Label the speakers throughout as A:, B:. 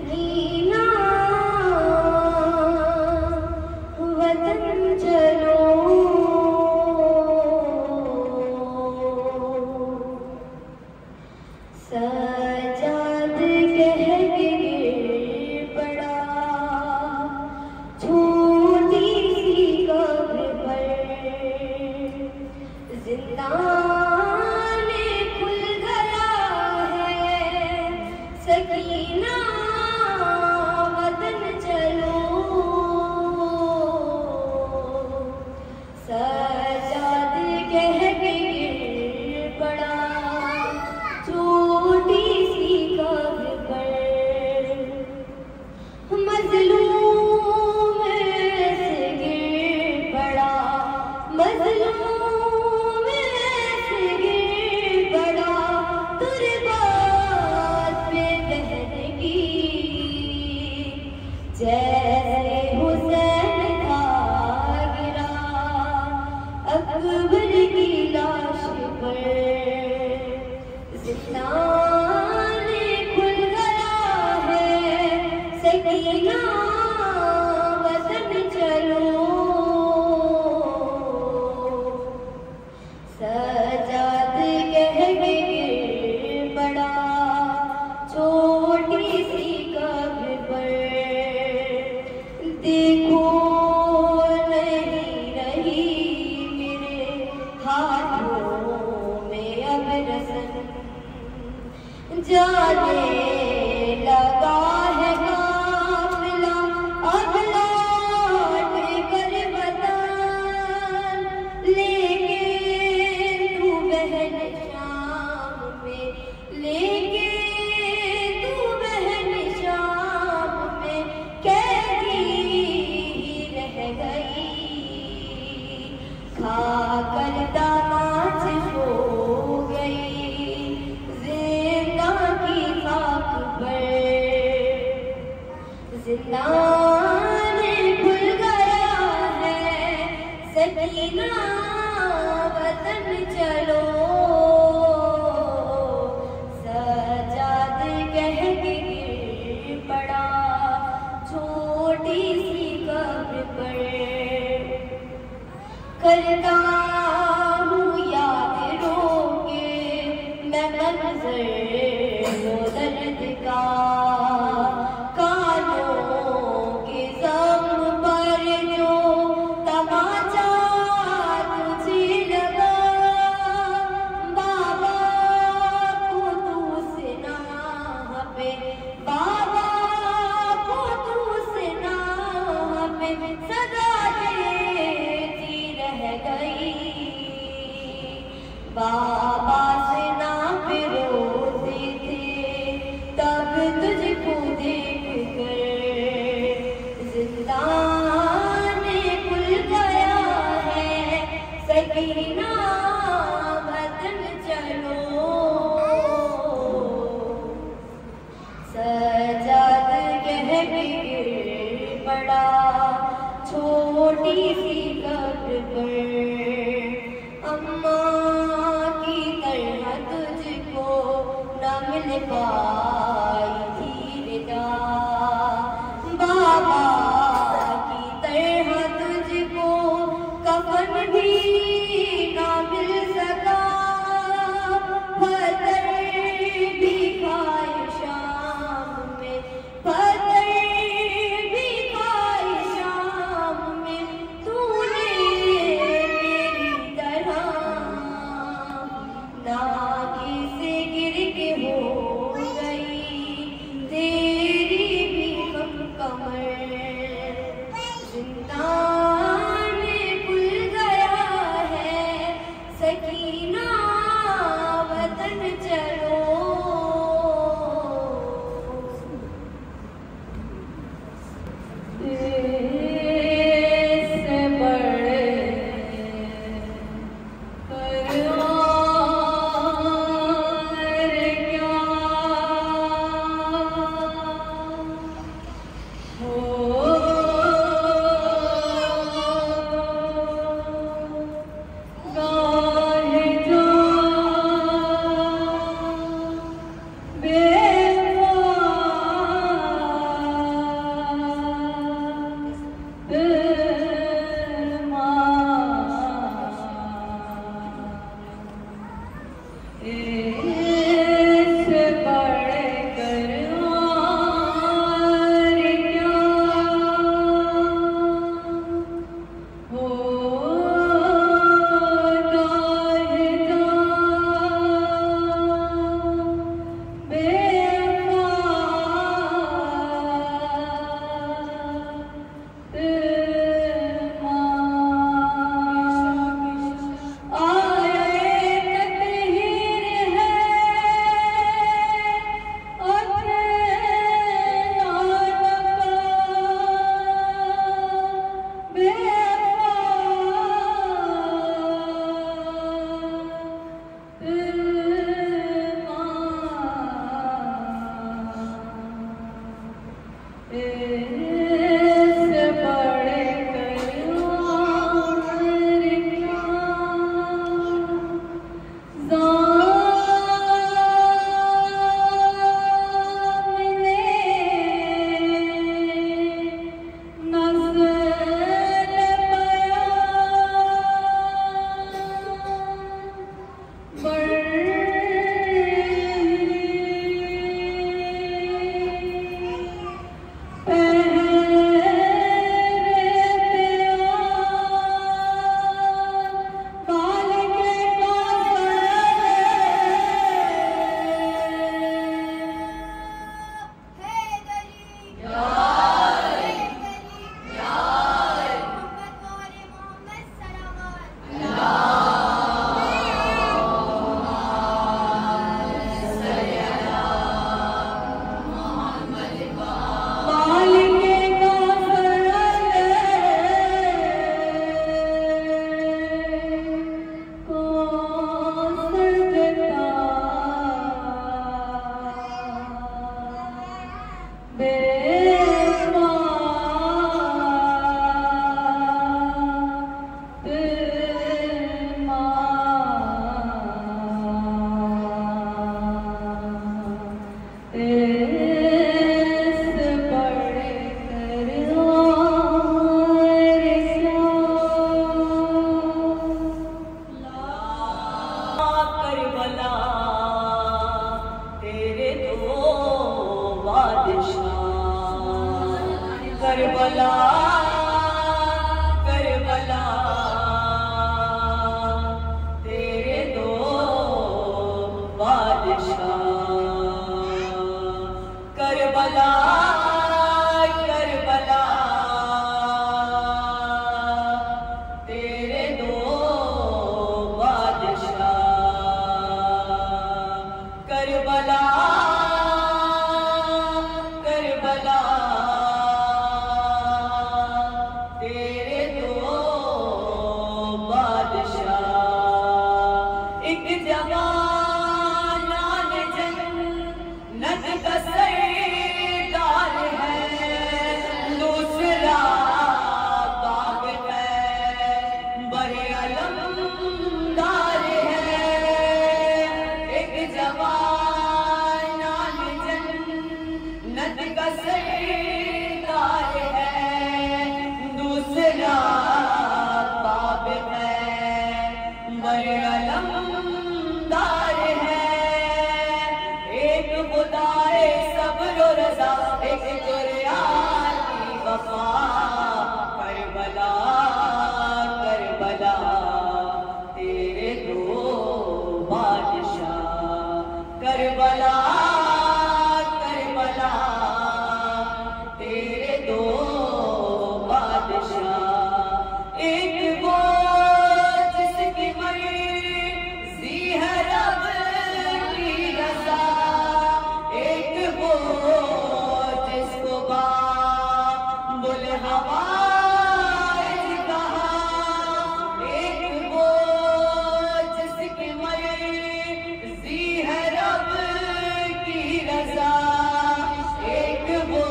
A: सकीना वतन चलो सजाद कह के गिर पड़ा छोटी सी कब्र पर जिंदान खुल गया है सकीना वतन चलो सजाद कह के गिर पड़ा छोटी सी कब्र पर मजलूम से गिर पड़ा मजलूम से गिर पड़ा तुरबात पे दहन की जैसे हुसैन था गिरा अकबर की लाश पर जिंदान खुल गया है सकीना वतन चलो सजाद कह के गिर पड़ा छोटी सी कब्र पर देखो नहीं रही मेरे हाथों में अब रसन जाने लगा है काफिला अब लौट कर वतन लेके तू बहन शाम में लेके तू बहन शाम में कैदी ही रह गई खाकर दामाद हो गई जिंदान खुल गया है सकीना वतन चलो सजाद कह के गिर पड़ा छोटी सी कब्र पर करता हूँ याद रोके मैं मंजर वो दर्द का बाबा से ना रोते थे तब तुझको देख कर जिंदान खुल गया है सकीना वतन चलो सजाद कह के गिर पड़ा छोटी सी कब्र पर अम्मा की तरह तुझको न मिल पाई थी रिदा बाबा की तरह तुझको कफन भी न मिल सका पत्थर भी खाए शाम में पत्थर भी खाए शाम में तू
B: करबला करबला तेरे दो बादशाह करबला करबला तेरे दो बादशाह करबला करबला तेरे दो बादशाह एक जवान जन्नत का सरदार है, दूसरा बाग में बड़े अलमदार है। एक जवान जन्नत का सरदार है, दूसरा बाब में बड़े अलमदार है। एक खुदाए सब्र और रज़ा, एक कुरान की वफा। करबला करबला तेरे दो बादशाह करबला करबला तेरे दो बादशाह। एक वो जिसकी मर्ज़ी है रब की रज़ा, एक वो जिसको बाबुल हवाइज कहा, एक वो जिसकी मर्ज़ी है रब की रज़ा, एक वो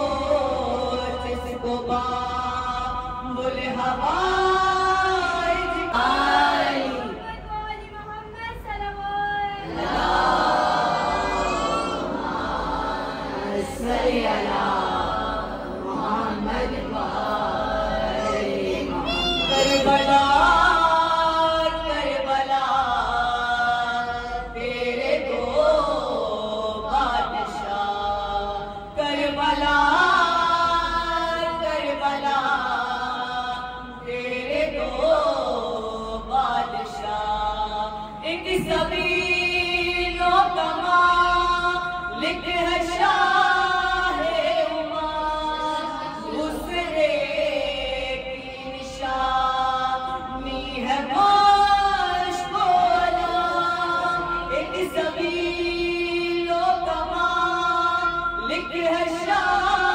B: जिसको बाबुल हवाइज करबला करबला तेरे दो बादशाह करबला करबला तेरे दो बादशाह। एक ज़मीनों का मालिक है शाहे उमा, दूसरे की निशानी है माशकोला। एक ज़मीनों का मालिक है शाहे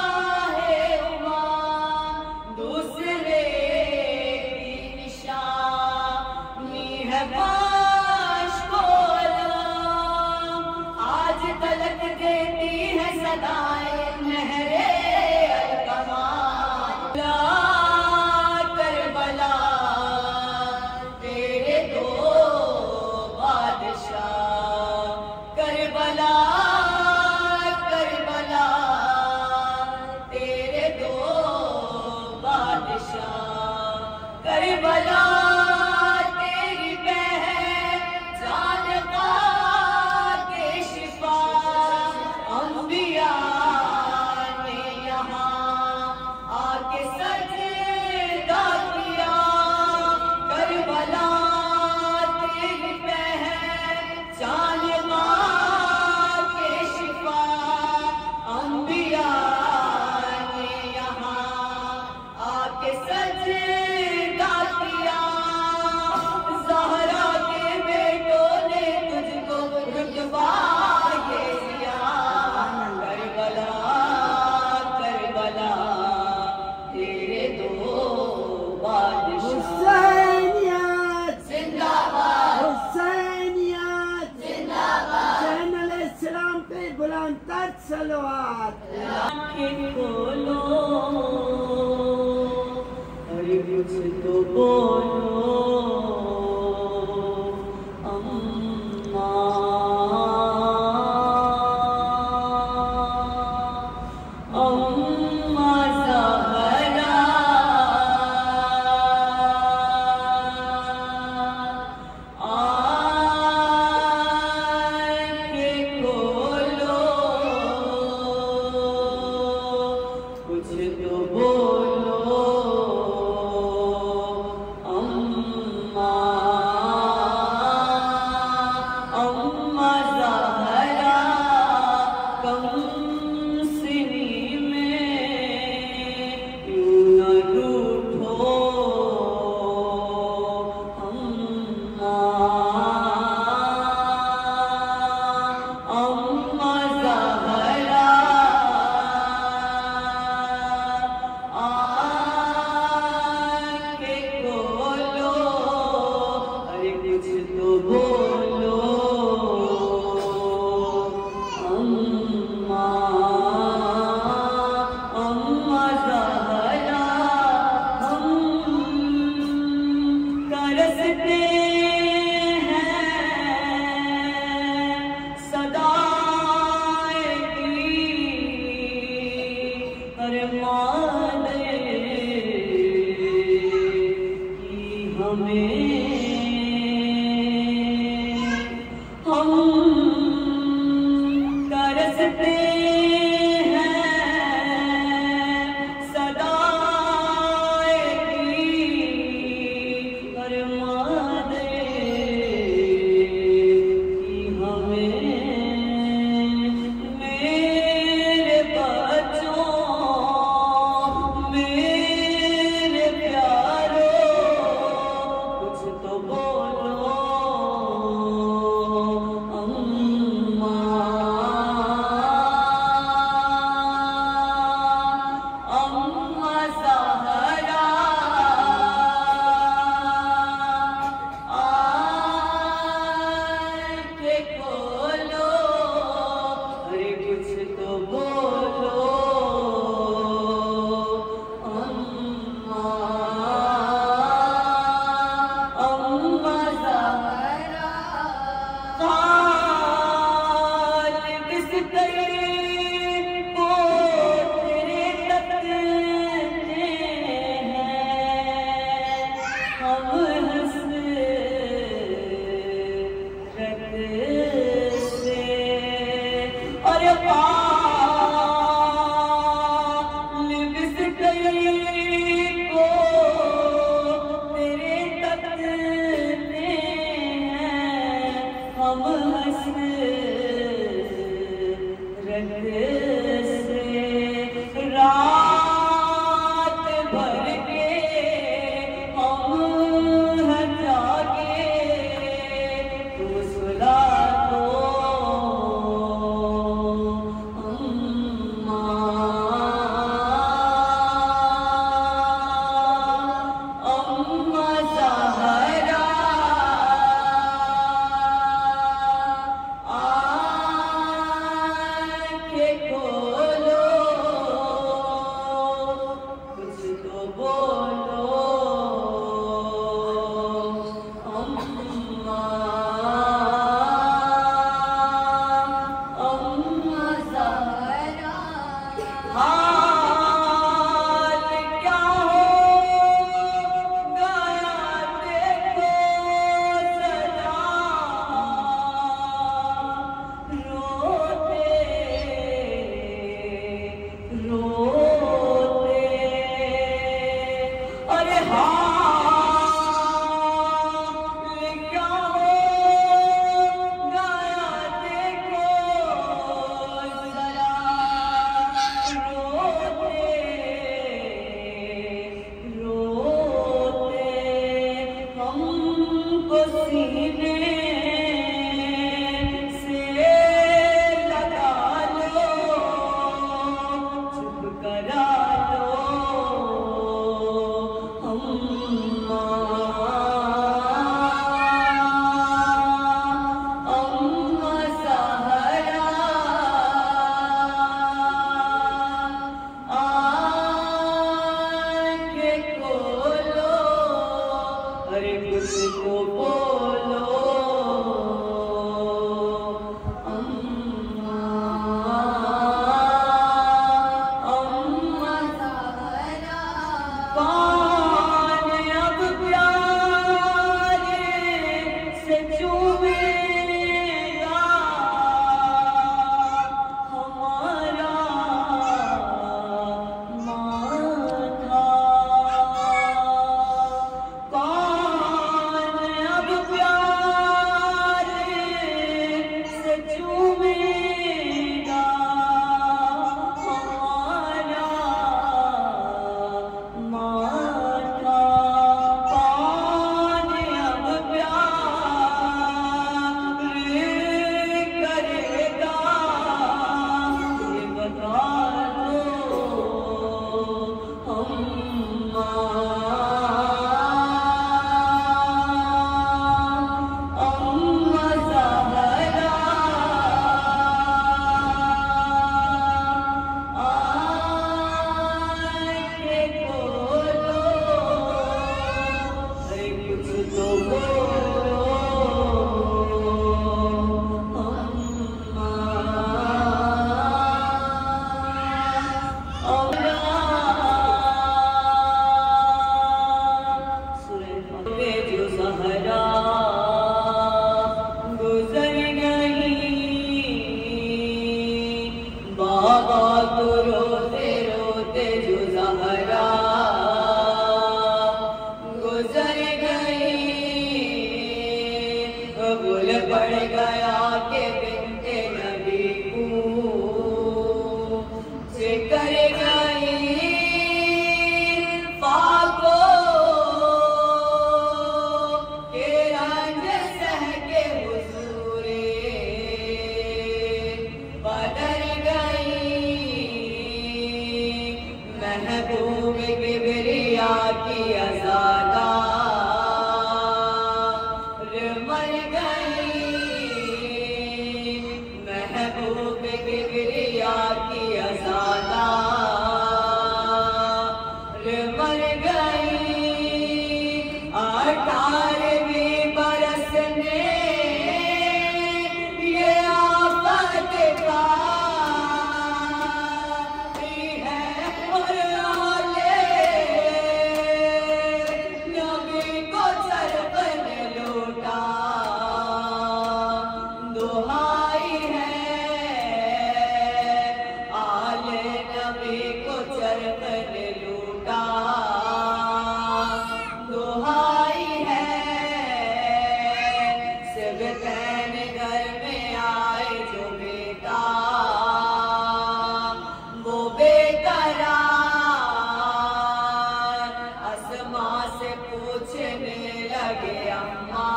B: जो ज़हरा गुजर गई, कबूल पड़ गया के बिन्ते नबी को जिक्र गई फाको के रंज सह के हुजूरे बदल गई, महबूब किबरिया की अज़ादा मर गई, महबूब किबरिया की अज़ादा मर गई। 18वीं बरस ने ये आफत पाई है और आले नबी को सरवन लूटा, दुहाई है आले नबी को सरवन लूटा, दुहाई है सिबतैन घर में आए जो बेटा, वो बेकरार अस्मा से पूछने लगे अम्मा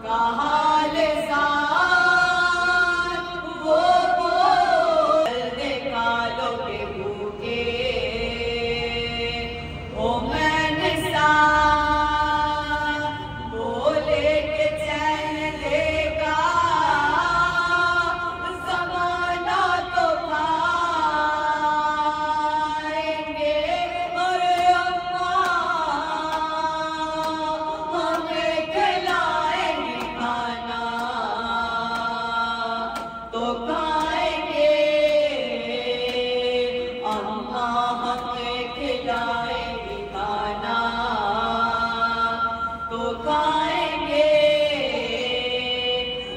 B: का हाल ज़ार, वो बोल देखा लो के भूखे ओ मैंने सा बोले के चैन देगा ज़माना तो खाएंगे और अम्मा हमें खिलाएंगे खाना तो खाएंगे, अम्मा हमें खिलाएंगी खाना तो खाएंगे।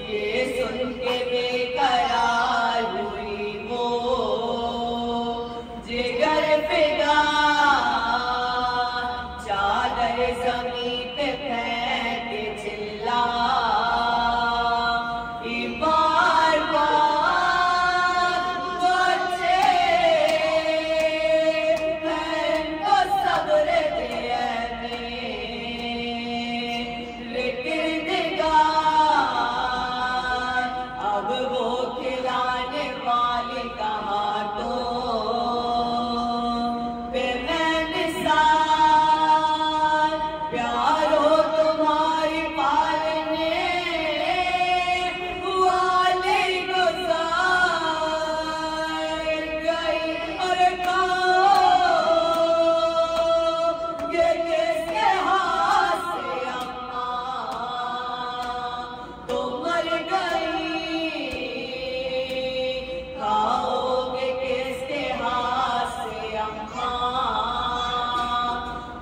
B: ये सुन के बेकरार हुई वो जिगर फिदा, चादर ज़मीन पे फेंक के चिल्ला बार बार बच्चे बहन को सब्र दिया लेकिन निगाह अब वो खिलाने वाली कहाँ तो बेमिसाल प्यारो तुम्हारी पालने वाली गुज़ार गई और ये किसके हाथ से अम्मा तो मर गई, खाओगे किसके हाथ से अम्मा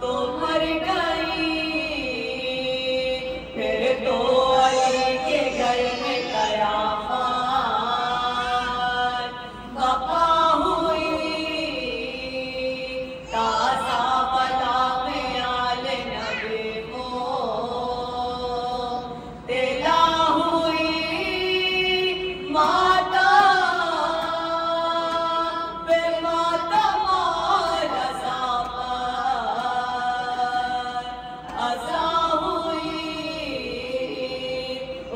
B: तो मर गई। फिर तो अली के घर में कयामत बपा हुई, ताज़ा बला में आले नबी को दिला हुई, माता बे माता रज़ा पर अज़ा हुई,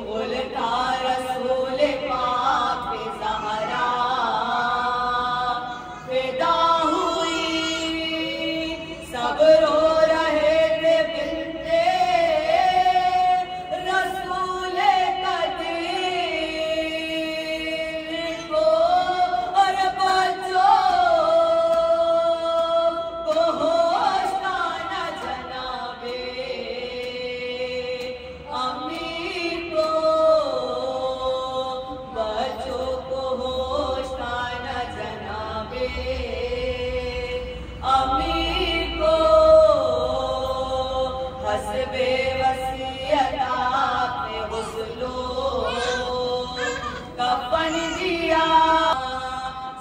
B: गुलता रसूल पाक पे ज़हरा फिदा हुई, सब रो रहे थे बिन्ते रसूल कदीर को और बच्चों को होश आना जनाबे अम्मी को, बच्चों को होश आना जनाबे अम्मी को, हस्बे वसीयत आपने गुस्लो कफन दिया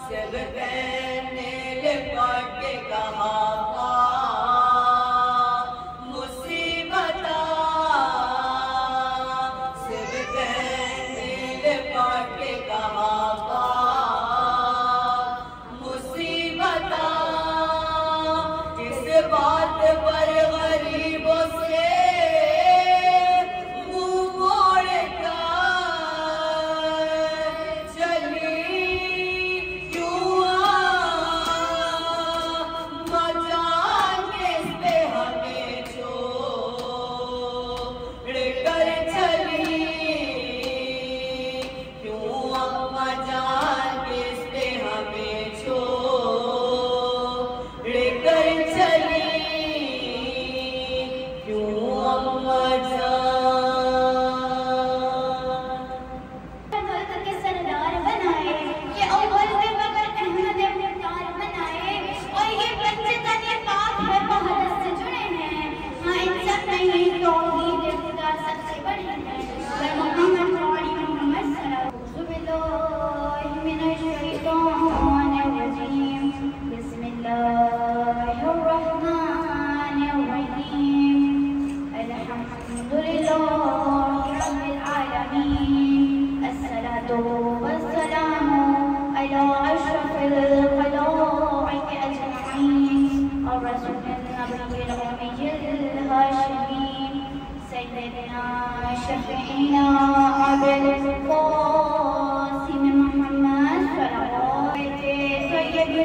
B: सिबतैन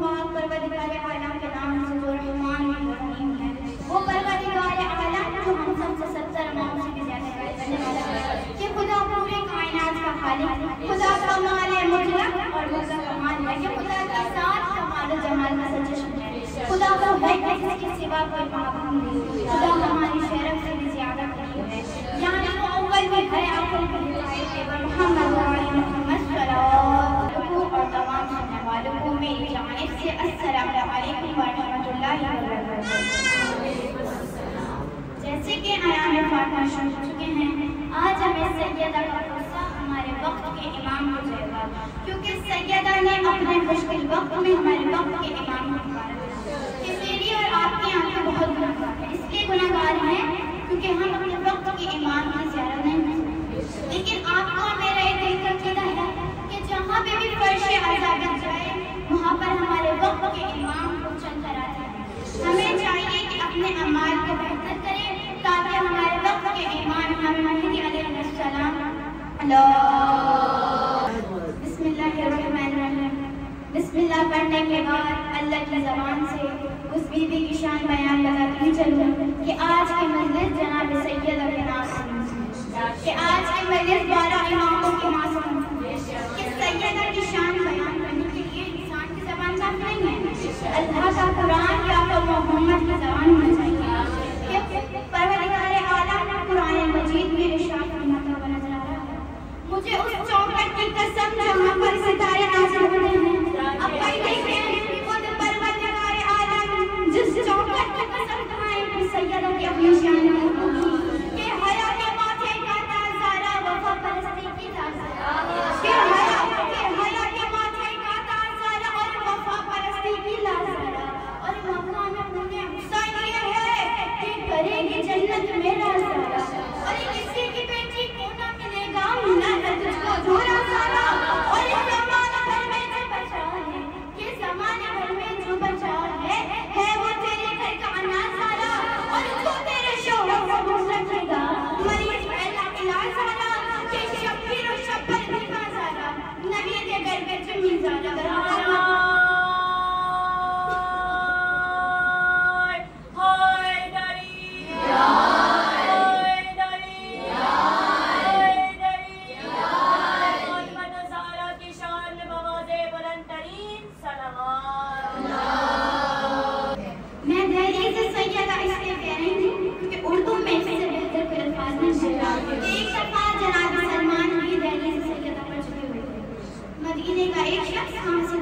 A: पाक परवरदिगार आलम के नाम से जो रहमान रहीम है, वो परवरदिगार आलम जो हम सब से 70 नाम से भी ज्यादा करने वाला है कि खुदा पूरे कायनात का खालिक, खुदा कमाल मुतलक और खुदा कमाल है कि खुदा के साथ कमाल जमाल का सजशन है। खुदा वो है कि जिसके सिवा कोई माबूद नहीं, खुदा हमारी शरफ से भी ज्यादा करीब है। यानी वो अव्वल में है, आखिर में हिदायत है। मोहम्मद सल्लल्लाहु और तमाम सुनने वालों को मेरी जानिब से अस्सलामु अलैकुम व रहमतुल्लाहि व बरकातहू। जैसे कि आयाम फातिमा शुरू हो चुके हैं, आज हमें सैयदा का पुरसा हमारे वक्त के इमाम हो जाएगा, क्योंकि सैयदा ने अपने मुश्किल वक्त में हमारे वक्त के इमाम को पुकारा कि मेरी और आपकी आंखें बहुत गुनाहगार हैं। इसलिए गुनाहगार हैं क्योंकि हम अपने वक्त के इमाम की ज़ियारत नहीं करते। लेकिन आपको मेरा एक दिल का क़ीदा है कि जहाँ पे भी फर्श आज़ाद जाए वहाँ पर हमारे वक्त के इमाम को चल कर आते हैं। हमें चाहिए कि अपने अमाल को बेहतर करें ताकि हमारे वक्त के इमाम हमें महदी अलैहिस्सलाम बिस्मिल्लाहिर्रहमानिर्रहीम बिस्मिल्लाह पढ़ने के बाद अल्लाह की ज़बान से उस बीवी की शान बयान लगाती चलूँ कि आज की मजलिस जनाब सैयदा के नाम से, कि आज की मजलिस 12 इमामों के नाम से, कि सैयदा की शान बयान करने के लिए इंसान की ज़बान साफ नहीं है, अल्लाह का कुरान या तो मोहम्मद की ज़बान होनी चाहिए। परवरदिगार आलम कुरान मजीद में इरशाद फरमाता हुआ नजर आ रहा है, मुझे उस चौखट की कसम जहाँ पर सितारे नाज़िल होते हैं। अब भाई देखें खुद परवरदिगार आलम जिस चौखट की कसम खाएं कि सैयदा की अपनी शान के हया के माथे का ताज़ारा वफा परस्ती की ताज़ारा, के हया के माथे का ताज़ारा और वफा परस्ती की लाज़ारा और मकाम अपने हुसैन ये है कि करेगी जन्नत मेरा ज़ारा और किसी की बेटी को ना मिलेगा मिला तुझको धोरा सारा और इस ज़माने भर में जो बचा है, ये ज़माने भर में जो बचा है वो तेरे घर का अनाज सारा और उसको तेरे शौहर से दूर रखेगा मरीज पहला इलाज सारा कि शब्बीर और शब्बर भी का सारा नबी के घर के जमीन सारा मदीने का एक शख्स वहाँ से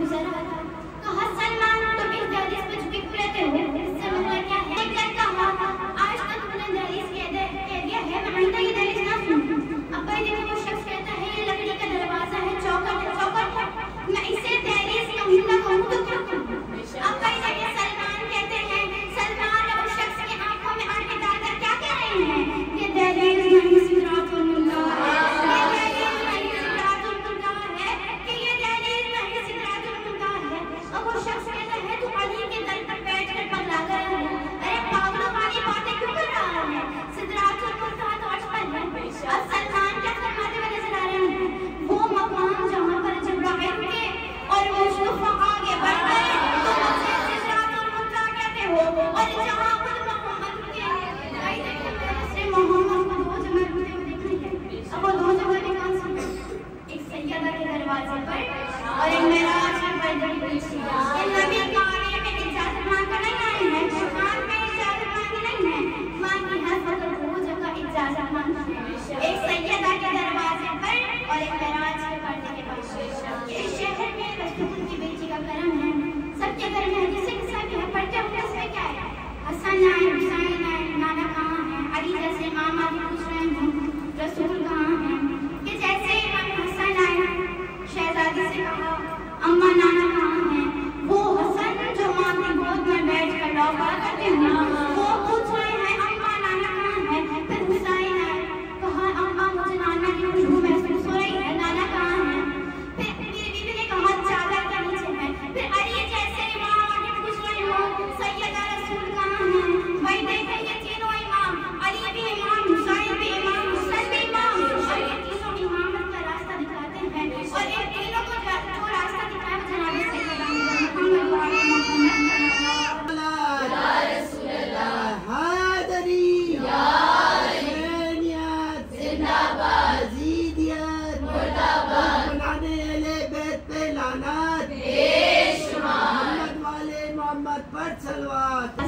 B: सलवात।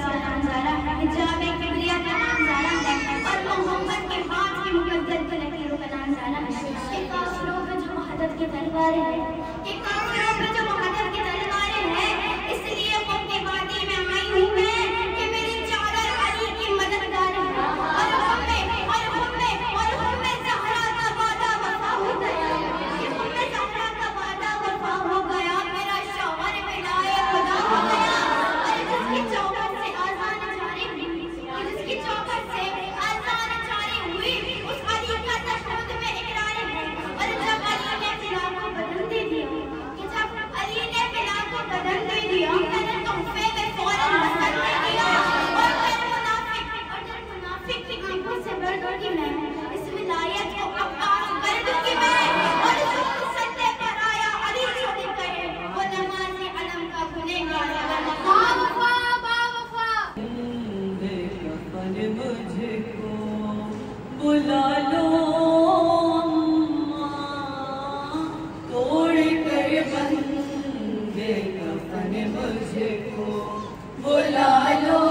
A: हिजाब किबरिया का नाम ज़ारा है और मोहम्मद के हाथ की मुकद्दर की लकीरों का नाम ज़ारा है। कि काफिरों पे जो वहदत की तलवारें हैं, कि काफिरों पे जो वहदत की तलवारें हैं, इसलिए कौम की वादी में आई हूँ मैं कि मेरी चादर अली की मददगार है। और उम्मे ज़हरा का वादा वफा हो गया, कि उम्मे ज़हरा का वादा वफा हो गया, मेरा शौहर मिलाए खुदा हो गया। और जिसकी चौखट से आज़ान जारी हुई, उस अली का तशहुद में इकरार है। और जब अली ने फिराक को बदल दे दिया, मैंने तोहफे में फौरन मसद दे दिया। और फिर मुनाफिक की आंखों से बढ़ दूंगी मैं इस विलायत को अब्बास कर दूंगी मैं। और जो मुसल्ले पर आया अली छोड़ गए, वो नमाज़े अलम का गुनहगार है। बावफा
B: मुझको बुला लो तोड़ कर बंदे कफन मुझको बुला लो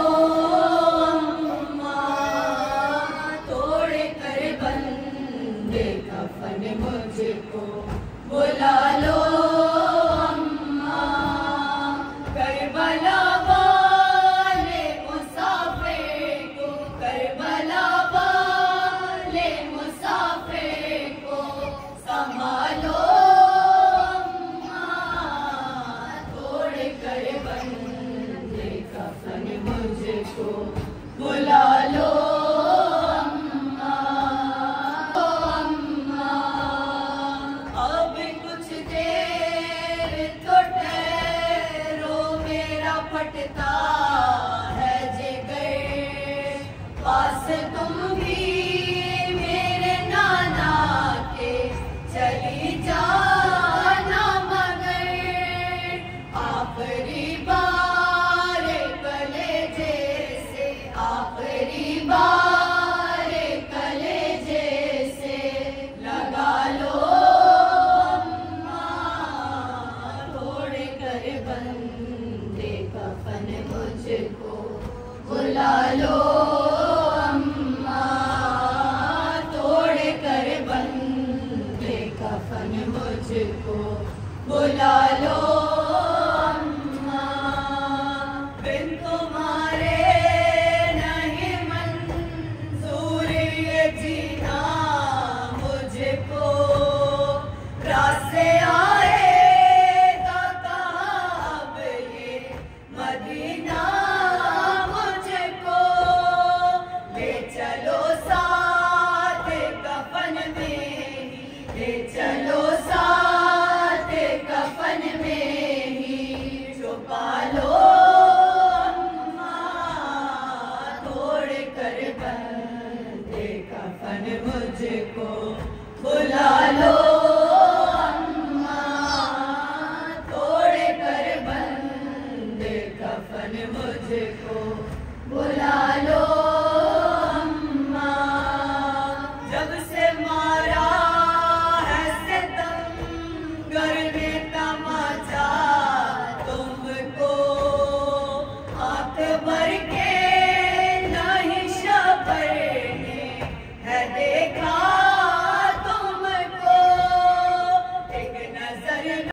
B: तोड़ कर बंदे कफन मुझको बुला लो करबला वाले मुसाफिर को करबला वाले मुसाफिर को संभालो तोड़ कर बंदे कफन मुझको बुला लो अब कुछ देर तो ठहरो मेरा फटता है जिगर पास तुम भी मेरे नाना के चली जाना मगर आखिरी बार कलेजे से आखिरी बार कलेजे से लगा लो तोड़ कर बंदे कफन मुझको बुला लो अम्मा तोड़ कर बंदे कफन मुझको बुला लो अम्मा बिन तुम्हारे नहीं मंजूर ये जीना मुझको रास्ते आएगा कब ये मदीना मुझको ले चलो साथ कफन में ले चलो